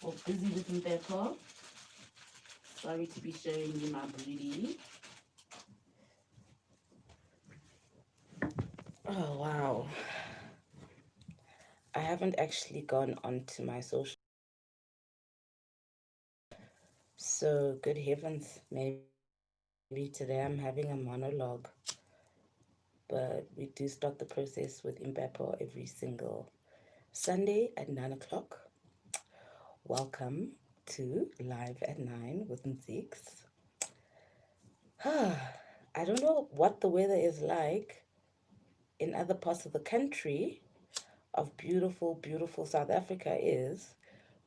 or busy with Mbeko. Sorry to be showing you my booty. Oh, wow. I haven't actually gone onto my social. So, good heavens, maybe today I'm having a monologue. But we do start the process with Impepo every single Sunday at 9 o'clock. Welcome to Live at 9 with NTSIKS. I don't know what the weather is like in other parts of the country of beautiful, beautiful South Africa is,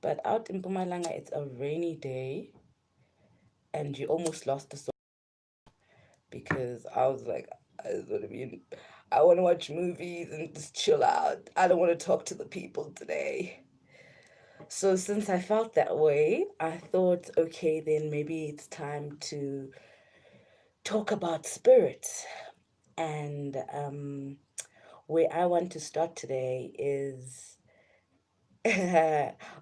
but out in Pumalanga, it's a rainy day, and you almost lost the soul because I was like, I just want to be, I want to watch movies and just chill out. I don't want to talk to the people today. So since I felt that way, I thought, okay, then maybe it's time to talk about spirits. And where I want to start today is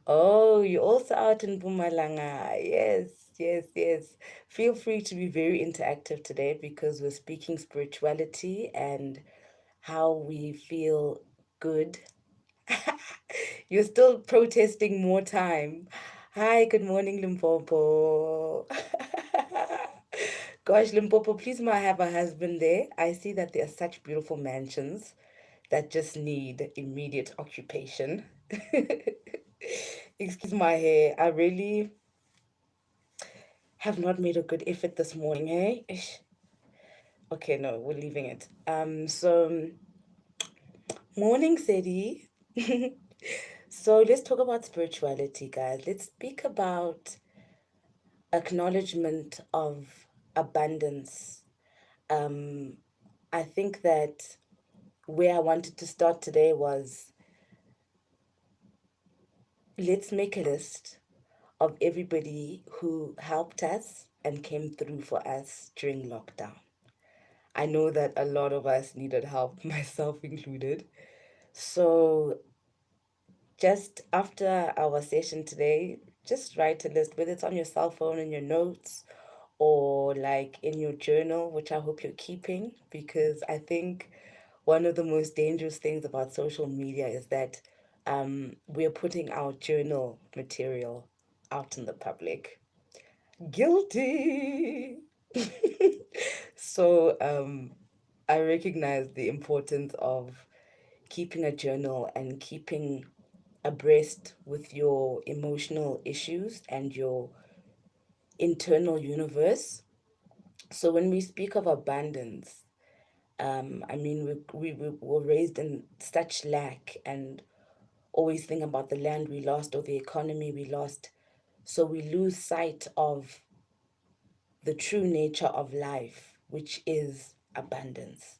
oh, you're also out in Bumalanga. Yes, yes, yes. Feel free to be very interactive today because we're speaking spirituality and how we feel good. You're still protesting more time. Hi, good morning, Limpopo. Gosh, Limpopo, please may I have a husband there? I see that there are such beautiful mansions that just need immediate occupation. Excuse my hair. I really have not made a good effort this morning, hey? Ish. Okay, no, we're leaving it. Morning, Sadie. So let's talk about spirituality, guys. Let's speak about acknowledgement of abundance. Um, I think that where I wanted to start today was let's make a list of everybody who helped us and came through for us during lockdown. I know that a lot of us needed help, myself included. So, just after our session today, just write a list, whether it's on your cell phone, in your notes, or like in your journal, which I hope you're keeping, because I think one of the most dangerous things about social media is that we're putting our journal material out in the public. Guilty. So I recognize the importance of keeping a journal and keeping abreast with your emotional issues and your internal universe. So when we speak of abundance, I mean, we were raised in such lack and always think about the land we lost or the economy we lost. So we lose sight of the true nature of life, which is abundance.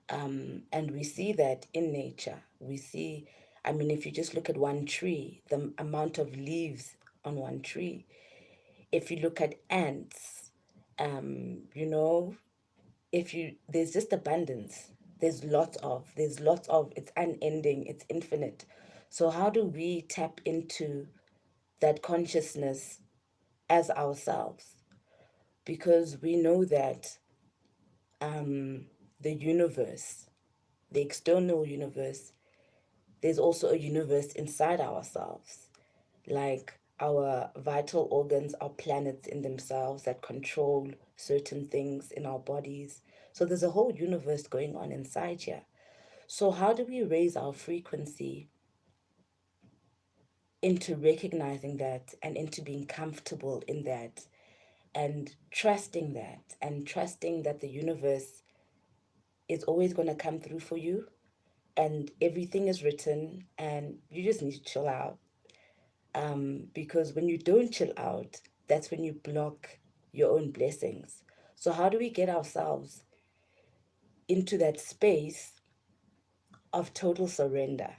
And we see that in nature. We see, I mean, if you just look at one tree, the amount of leaves on one tree, if you look at ants, you know, if you, there's just abundance. There's lots of, it's unending, it's infinite. So, how do we tap into that consciousness as ourselves? Because we know that the universe, the external universe, there's also a universe inside ourselves. Like our vital organs are planets in themselves that control certain things in our bodies. So there's a whole universe going on inside here. So, how do we raise our frequency into recognizing that and into being comfortable in that and trusting that the universe is always going to come through for you and everything is written and you just need to chill out. Because when you don't chill out, that's when you block your own blessings. So, how do we get ourselves into that space of total surrender?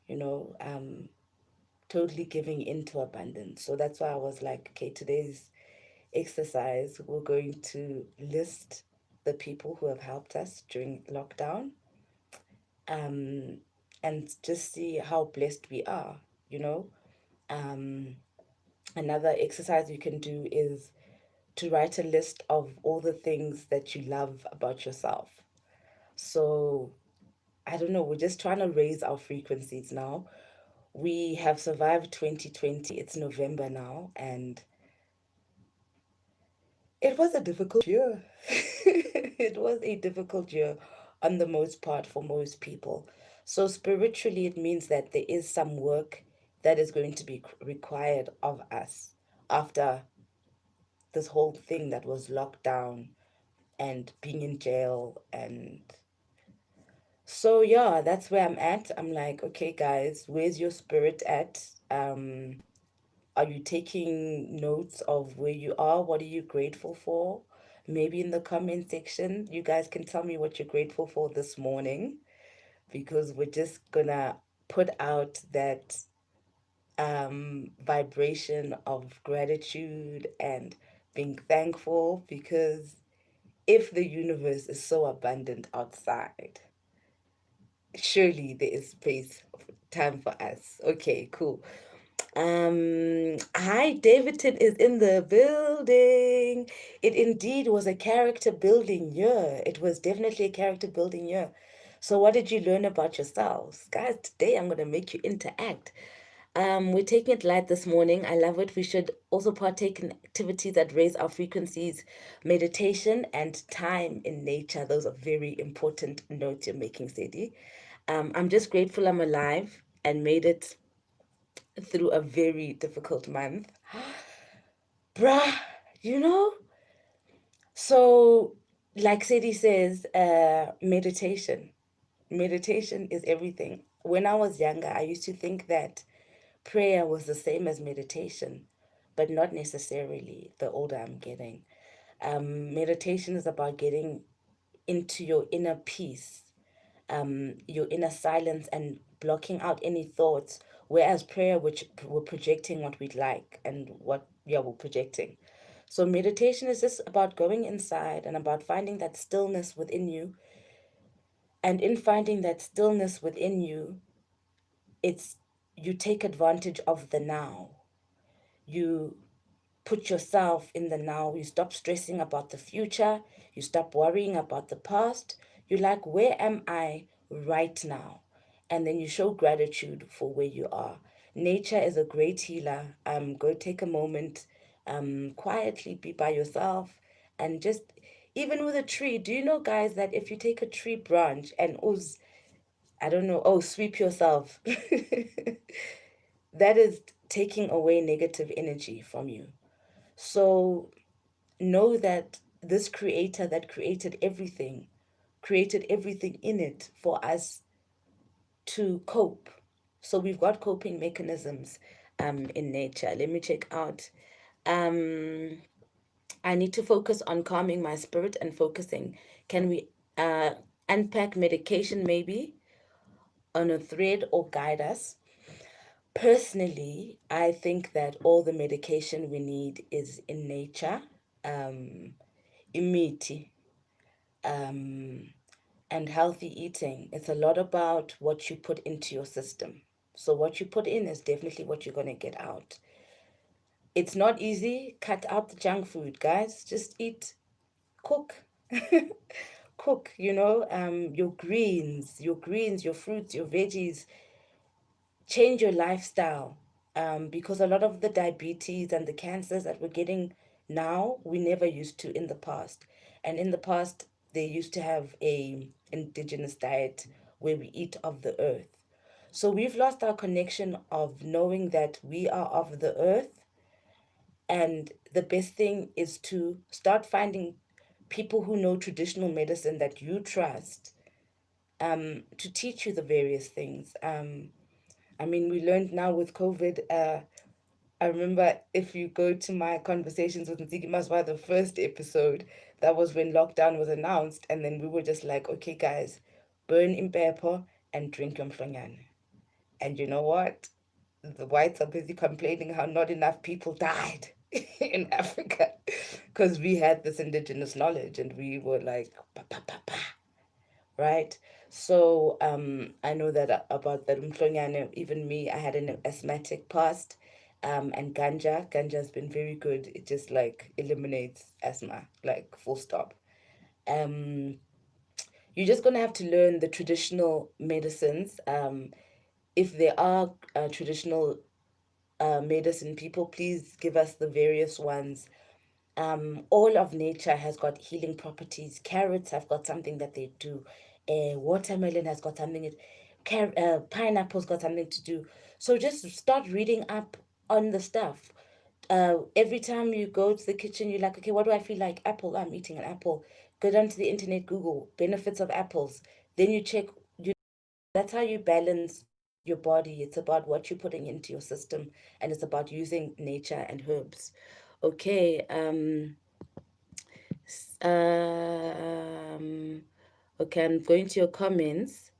You know, totally giving into abundance. So that's why I was like, okay, today's exercise, we're going to list the people who have helped us during lockdown, um, and just see how blessed we are, you know. Another exercise you can do is to write a list of all the things that you love about yourself. So, I don't know, we're just trying to raise our frequencies now. We have survived 2020. It's November now, and it was a difficult year. It was a difficult year on the most part for most people. So, spiritually, it means that there is some work that is going to be required of us after this whole thing that was locked down and being in jail. And so, yeah, that's where I'm at. I'm like, okay, guys, where's your spirit at? Are you taking notes of where you are? What are you grateful for? Maybe in the comment section, you guys can tell me what you're grateful for this morning, because we're just gonna put out that vibration of gratitude and being thankful, because if the universe is so abundant outside, surely there is space, time for us. Okay, cool. Hi, Davidson is in the building. It indeed was a character building year. It was definitely a character building year. So, what did you learn about yourselves? Guys, today I'm going to make you interact. We're taking it light this morning. I love it. We should also partake in activities that raise our frequencies, meditation, and time in nature. Those are very important notes you're making, Sadie. I'm just grateful I'm alive and made it through a very difficult month. Bruh, you know? So, like Sadie says, meditation. Meditation is everything. When I was younger, I used to think that prayer was the same as meditation, but not necessarily the older I'm getting. Meditation is about getting into your inner peace, your inner silence, and blocking out any thoughts. Whereas prayer, which we're projecting what we'd like and what, yeah, we're projecting. So meditation is just about going inside and about finding that stillness within you. And in finding that stillness within you, it's you take advantage of the now. You put yourself in the now. You stop stressing about the future. You stop worrying about the past. You're like, where am I right now? And then you show gratitude for where you are. Nature is a great healer. Go take a moment, quietly be by yourself, and just even with a tree. Do you know, guys, that if you take a tree branch and I don't know, sweep yourself, that is taking away negative energy from you. So know that this creator that created everything in it for us to cope. So we've got coping mechanisms in nature. Let me check out. Um, I need to focus on calming my spirit and focusing. Can we unpack medication maybe on a thread or guide us? Personally, I think that all the medication we need is in nature. Imiti, and healthy eating. It's a lot about what you put into your system. So what you put in is definitely what you're going to get out. It's not easy. Cut out the junk food, guys. Just eat, cook. Cook, your greens, your fruits, your veggies. Change your lifestyle, because a lot of the diabetes and the cancers that we're getting now, we never used to in the past. And in the past, they used to have a indigenous diet where we eat of the earth. So we've lost our connection of knowing that we are of the earth, and the best thing is to start finding people who know traditional medicine that you trust, to teach you the various things. I mean, we learned now with COVID. I remember, if you go to my conversations with Nzigi Maswa, the first episode, that was when lockdown was announced. And then we were just like, okay, guys, burn impepo and drink your mhlonyane. And you know what? The whites are busy complaining how not enough people died in Africa because we had this indigenous knowledge and we were like, pa, pa, pa, pa, right? So I know that about that mhlonyane, even me, I had an asthmatic past. and ganja. Ganja has been very good. It just like eliminates asthma, like full stop. Um, you're just gonna have to learn the traditional medicines. If there are traditional medicine people, please give us the various ones. All of nature has got healing properties. Carrots have got something that they do. Watermelon has got something. Pineapple's got something to do. So just start reading up on the stuff. Every time you go to the kitchen, you're like, okay, what do I feel like? Apple. I'm eating an apple. Go down to the internet, Google benefits of apples. Then you check. That's how you balance your body. It's about what you're putting into your system, and it's about using nature and herbs. Okay. Um, okay, I'm going to your comments.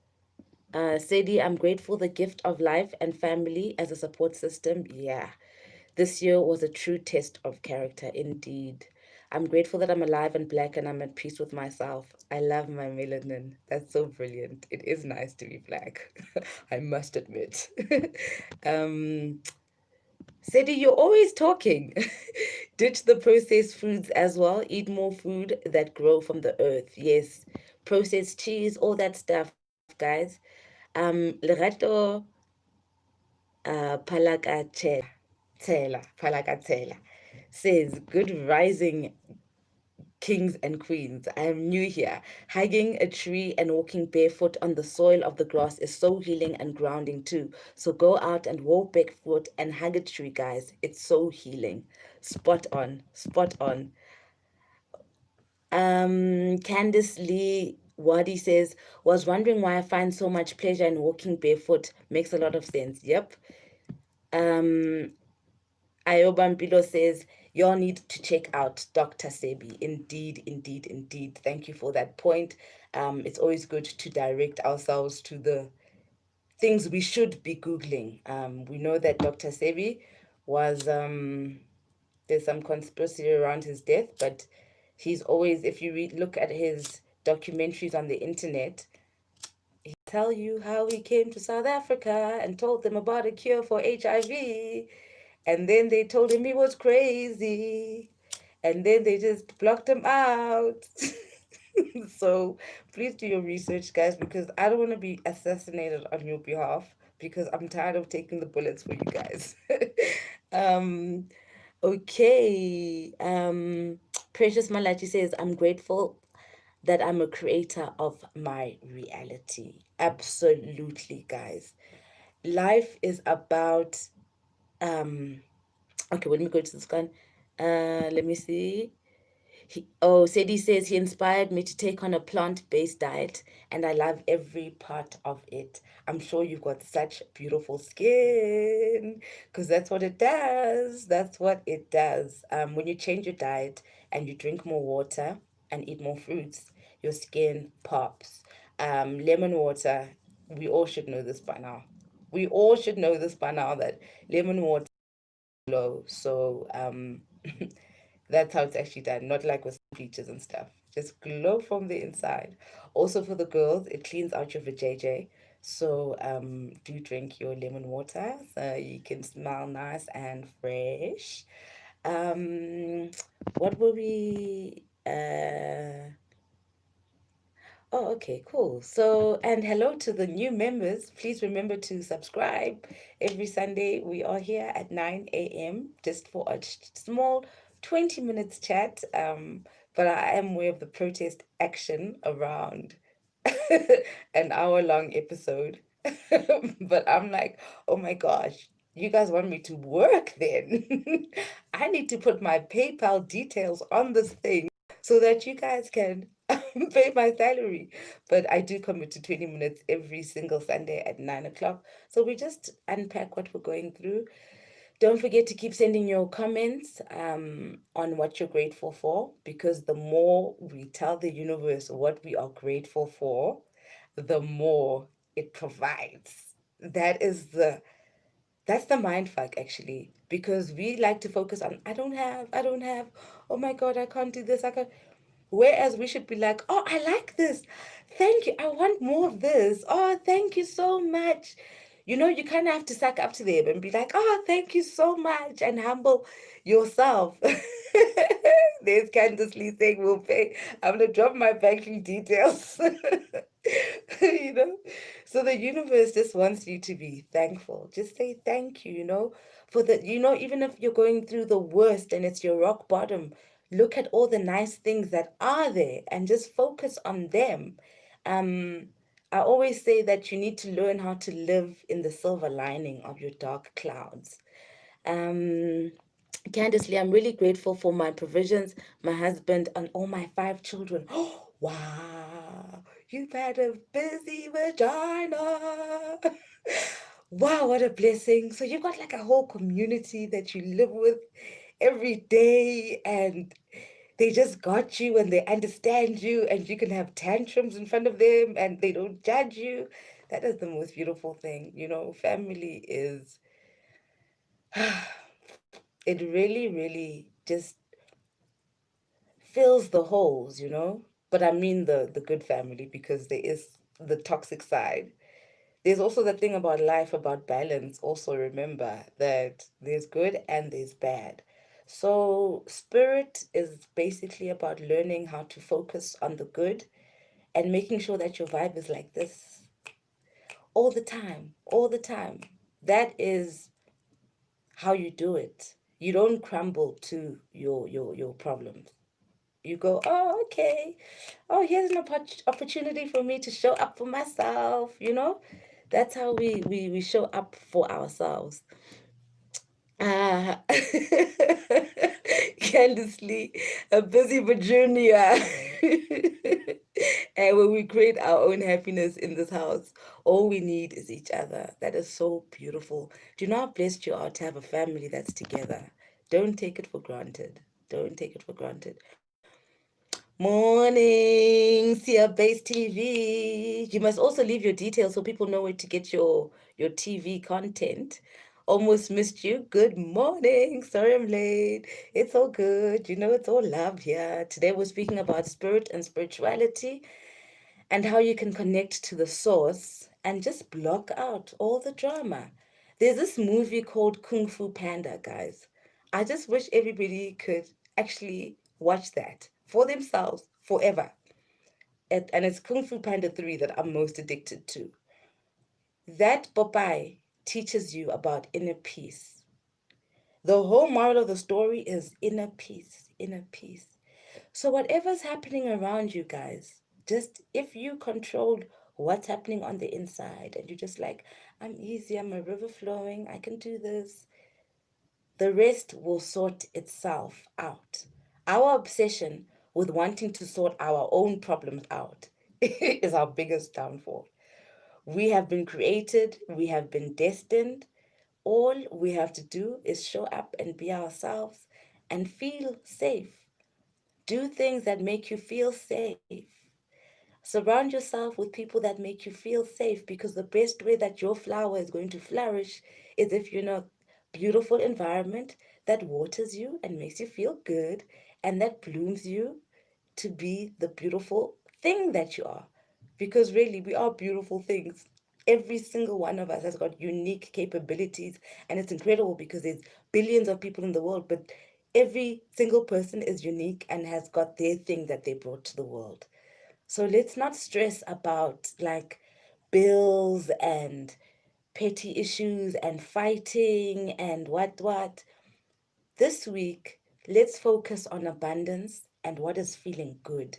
Sadie, I'm grateful the gift of life and family as a support system. Yeah, this year was a true test of character, indeed. I'm grateful that I'm alive and black and I'm at peace with myself. I love my melanin. That's so brilliant. It is nice to be black, I must admit. um, Sadie, you're always talking. Ditch the processed foods as well. Eat more food that grow from the earth. Yes, processed cheese, all that stuff, guys. Lerato Palakatela says, good rising kings and queens. I am new here. Hugging a tree and walking barefoot on the soil of the grass is so healing and grounding too. So go out and walk barefoot and hug a tree, guys. It's so healing. Spot on. Spot on. Candice Lee Wadi says, was wondering why I find so much pleasure in walking barefoot. Makes a lot of sense. Yep. Um, Ayoba Mpilo says, y'all need to check out Dr. Sebi. Indeed, indeed, indeed. Thank you for that point. It's always good to direct ourselves to the things we should be Googling. We know that Dr. Sebi was, there's some conspiracy around his death, but he's always, if you look at his documentaries on the internet, he tell you how he came to South Africa and told them about a cure for HIV. And then they told him he was crazy. And then they just blocked him out. So please do your research, guys, because I don't want to be assassinated on your behalf because I'm tired of taking the bullets for you guys. um, okay. Precious Malachi says, I'm grateful that I'm a creator of my reality. Absolutely, guys. Life is about okay, let me go to this one. Let me see. Sadie says he inspired me to take on a plant-based diet, and I love every part of it. I'm sure you've got such beautiful skin, because that's what it does. That's what it does. When you change your diet and you drink more water and eat more fruits, your skin pops. Lemon water, we all should know this by now. We all should know this by now that lemon water low. So that's how it's actually done, not like with bleachers and stuff. Just glow from the inside. Also for the girls, it cleans out your vajayjay. So do drink your lemon water so you can smell nice and fresh. What were we Oh, okay, cool. So, and hello to the new members. Please remember to subscribe. Every Sunday, we are here at 9 a.m. just for a small 20 minutes chat. But I am aware of the protest action around an hour-long episode. But I'm like, oh my gosh, you guys want me to work then? I need to put my PayPal details on this thing so that you guys can pay my salary. But I do commit to 20 minutes every single Sunday at 9 o'clock. So we just unpack what we're going through. Don't forget to keep sending your comments on what you're grateful for, because the more we tell the universe what we are grateful for, the more it provides. That's the mind fuck, actually, because we like to focus on I don't have, oh my God, I can't do this, I can't. Whereas we should be like, oh, I like this. Thank you. I want more of this. Oh, thank you so much. You kind of have to suck up to them and be like, oh, thank you so much, and humble yourself. There's Candace Lee saying, we'll pay. I'm going to drop my banking details. you know? So the universe just wants you to be thankful. Just say thank you, for even if you're going through the worst and it's your rock bottom, look at all the nice things that are there and just focus on them. Um, I always say that you need to learn how to live in the silver lining of your dark clouds. Um, Candice Lee, I'm really grateful for my provisions, my husband, and all my 5 children. Oh, wow, you've had a busy vagina. Wow, what a blessing. So you've got like a whole community that you live with every day, and they just got you and they understand you, and you can have tantrums in front of them and they don't judge you. That is the most beautiful thing. Family is, it really, really just fills the holes. But I mean the good family, because there is the toxic side. There's also the thing about life, about balance. Also remember that there's good and there's bad. So spirit is basically about learning how to focus on the good and making sure that your vibe is like this all the time, all the time. That is how you do it. You don't crumble to your problems. You go, oh, okay. Oh, here's an opportunity for me to show up for myself. That's how we show up for ourselves. Ah, carelessly, a busy Virginia. And when we create our own happiness in this house, all we need is each other. That is so beautiful. Do you know how blessed you are to have a family that's together? Don't take it for granted. Don't take it for granted. Morning, Sia Base TV. You must also leave your details so people know where to get your TV content. Almost missed you. Good morning. Sorry I'm late. It's all good. It's all love here. Today we're speaking about spirit and spirituality and how you can connect to the source and just block out all the drama. There's this movie called Kung Fu Panda, guys. I just wish everybody could actually watch that for themselves forever. And it's Kung Fu Panda 3 that I'm most addicted to. That Popeye teaches you about inner peace. The whole moral of the story is inner peace, inner peace. So whatever's happening around you guys, just if you controlled what's happening on the inside and you're just like, I'm easy, I'm a river flowing, I can do this, the rest will sort itself out. Our obsession with wanting to sort our own problems out is our biggest downfall. We have been created, we have been destined. All we have to do is show up and be ourselves and feel safe. Do things that make you feel safe. Surround yourself with people that make you feel safe, because the best way that your flower is going to flourish is if you're in a beautiful environment that waters you and makes you feel good and that blooms you to be the beautiful thing that you are. Because really, we are beautiful things. Every single one of us has got unique capabilities, and it's incredible because there's billions of people in the world, but every single person is unique and has got their thing that they brought to the world. So let's not stress about like bills and petty issues and fighting and what. This week, let's focus on abundance and what is feeling good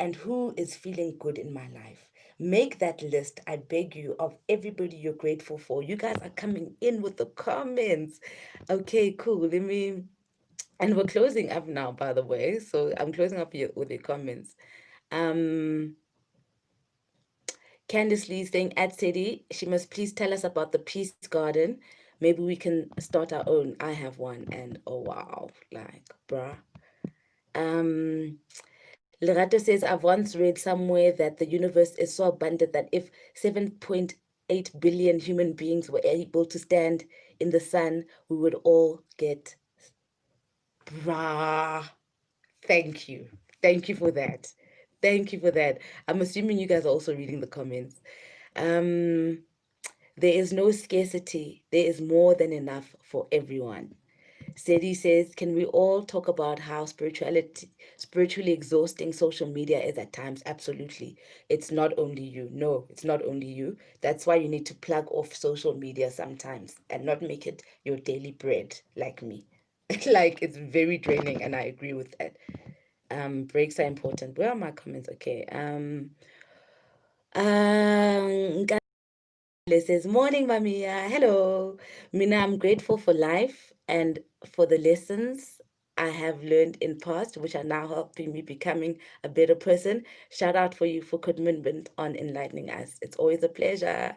and who is feeling good in my life. Make that list, I beg you, of everybody you're grateful for. You guys are coming in with the comments. Okay, cool. And we're closing up now, by the way. So I'm closing up here with the comments. Um, Candice Lee saying, at City, she must please tell us about the Peace Garden. Maybe we can start our own. I have one, and oh wow, like, bruh. Lerato says, I've once read somewhere that the universe is so abundant that if 7.8 billion human beings were able to stand in the sun, we would all get, bruh. Thank you. Thank you for that. Thank you for that. I'm assuming you guys are also reading the comments. Um, There is no scarcity. There is more than enough for everyone. Sedi says, can we all talk about how spiritually exhausting social media is at times? Absolutely. It's not only you. No, it's not only you. That's why you need to plug off social media sometimes and not make it your daily bread like me. Like, it's very draining, and I agree with that. Breaks are important. Where are my comments? Okay. Says, morning, Mamiya. Hello. Mina, I'm grateful for life and for the lessons I have learned in past, which are now helping me becoming a better person. Shout out for you for commitment on enlightening us. It's always a pleasure.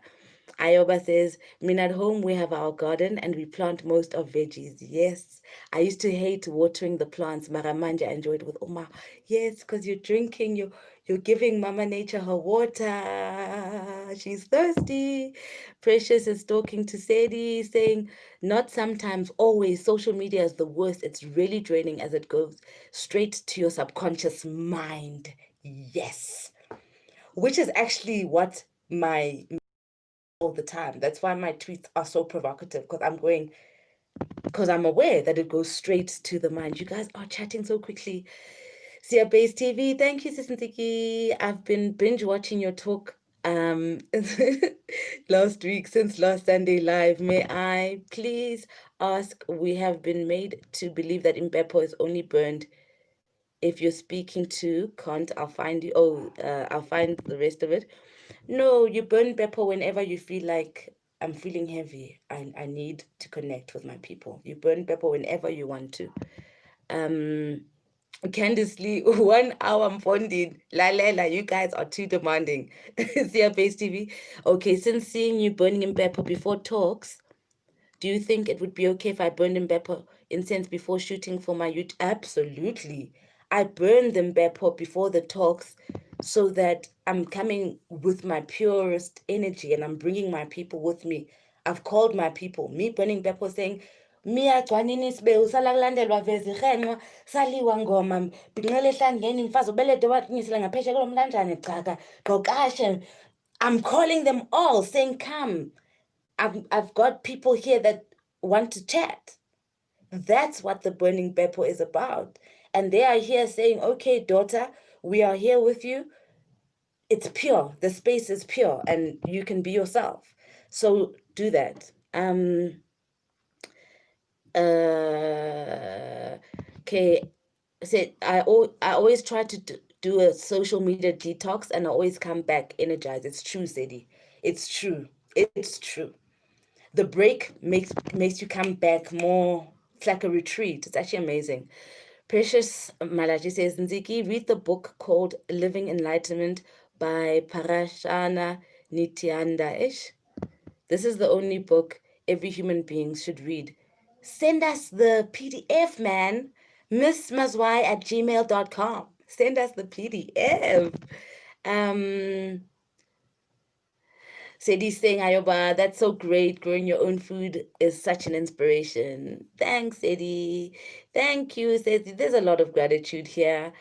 Ayoba says, Mean at home we have our garden and we plant most of veggies. Yes. I used to hate watering the plants. Maramanja enjoyed with Oma. Yes, because you're drinking, you're giving Mama Nature her water. She's thirsty. Precious is talking to Sadie, saying, not sometimes, always. Social media is the worst. It's really draining as it goes straight to your subconscious mind. Yes. Which is actually what my all the time. That's why my tweets are so provocative because I'm aware that it goes straight to the mind. You guys are chatting so quickly. Sia Base TV, thank you, Sisintiki. I've been binge watching your talk last week since last Sunday live. May I please ask? We have been made to believe that Impepo is only burned if you're speaking to Kant. I'll find you. I'll find the rest of it. No, you burn pepper whenever you feel like I'm feeling heavy. I need to connect with my people. You burn pepper whenever you want to. Candice Lee, 1 hour bonding. La, you guys are too demanding. Sia Base TV. Okay, since seeing you burning in pepper before talks, do you think it would be okay if I burned in pepper incense before shooting for my YouTube? Absolutely. I burn them pepper before the talks so that I'm coming with my purest energy and I'm bringing my people with me. I've called my people. Me burning pepper saying, Mia Twanini Sbeu Salalandelwa Vezireno, Saliwa Ngoma, Pinele Sangeni, Faso Belete Watnisla Pesha Mlanjane Kaka, Kokasha. I'm calling them all saying, come. I've got people here that want to chat. That's what the burning Beppo is about. And they are here saying, okay, daughter, we are here with you. It's pure. The space is pure and you can be yourself. So do that. Okay. Said I always try to do a social media detox and I always come back energized. It's true, Sadie. It's true. It's true. The break makes you come back more. It's like a retreat. It's actually amazing. Precious Malachi says, Nziki, read the book called Living Enlightenment by Parashana Nityananda Ish. This is the only book every human being should read. Send us the PDF, man. missmazwai@gmail.com. Send us the PDF. Sadie's saying, Ayoba, that's so great. Growing your own food is such an inspiration. Thanks, Sadie. Thank you, Sadie. There's a lot of gratitude here.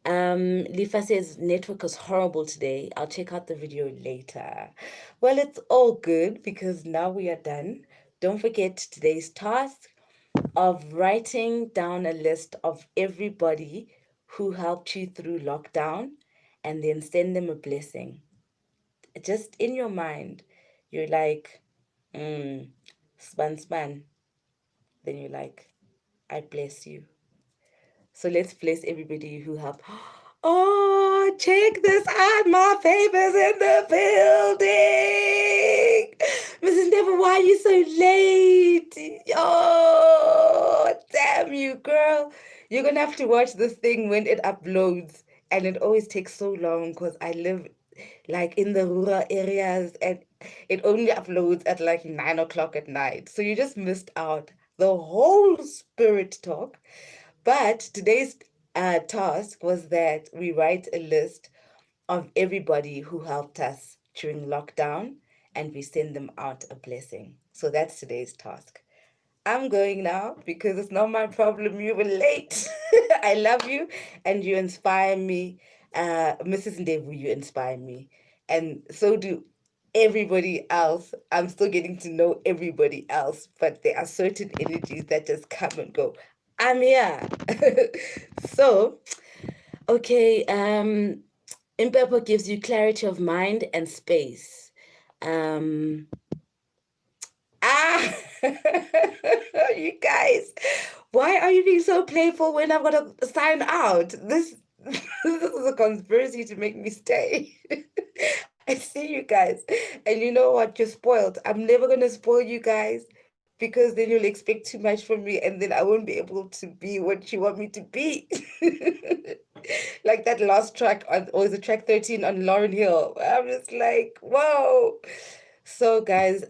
Lifa says, network is horrible today. I'll check out the video later. Well, it's all good because now we are done. Don't forget today's task of writing down a list of everybody who helped you through lockdown and then send them a blessing. Just in your mind, you're like, span. Then you're like, I bless you. So let's bless everybody who helped. Oh, check this out. My favor's in the building. Mrs. Never, why are you so late? Oh, damn you, girl. You're going to have to watch this thing when it uploads. And it always takes so long because I live like in the rural areas and it only uploads at like 9 o'clock at night. So you just missed out the whole spirit talk. But today's task was that we write a list of everybody who helped us during lockdown and we send them out a blessing. So that's today's task. I'm going now because it's not my problem. You were late. I love you and you inspire me. Mrs. Ndevu, you inspire me. And so do everybody else. I'm still getting to know everybody else, but there are certain energies that just come and go. I'm here. So, okay, Impepo gives you clarity of mind and space. Ah, you guys, why are you being so playful when I'm gonna sign out? This is a conspiracy to make me stay. I see you guys, and you know what? You're spoiled. I'm never gonna spoil you guys because then you'll expect too much from me, and then I won't be able to be what you want me to be. Like that last track on, or is it track 13 on Lauren Hill? I'm just like, whoa. So guys,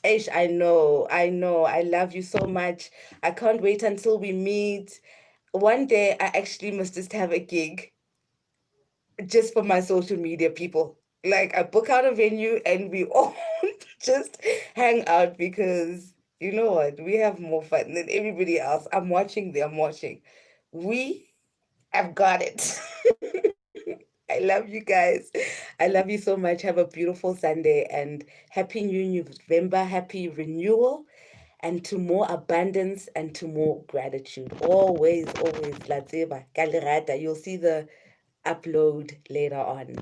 Ish, I know, I love you so much. I can't wait until we meet. One day, I actually must just have a gig just for my social media people. Like, I book out a venue and we all just hang out because you know what? We have more fun than everybody else. I'm watching them, I'm watching. We have got it. I love you guys. I love you so much. Have a beautiful Sunday and happy new November, happy renewal, and to more abundance and to more gratitude. Always, always. La tseba, ka lerata. You'll see the upload later on.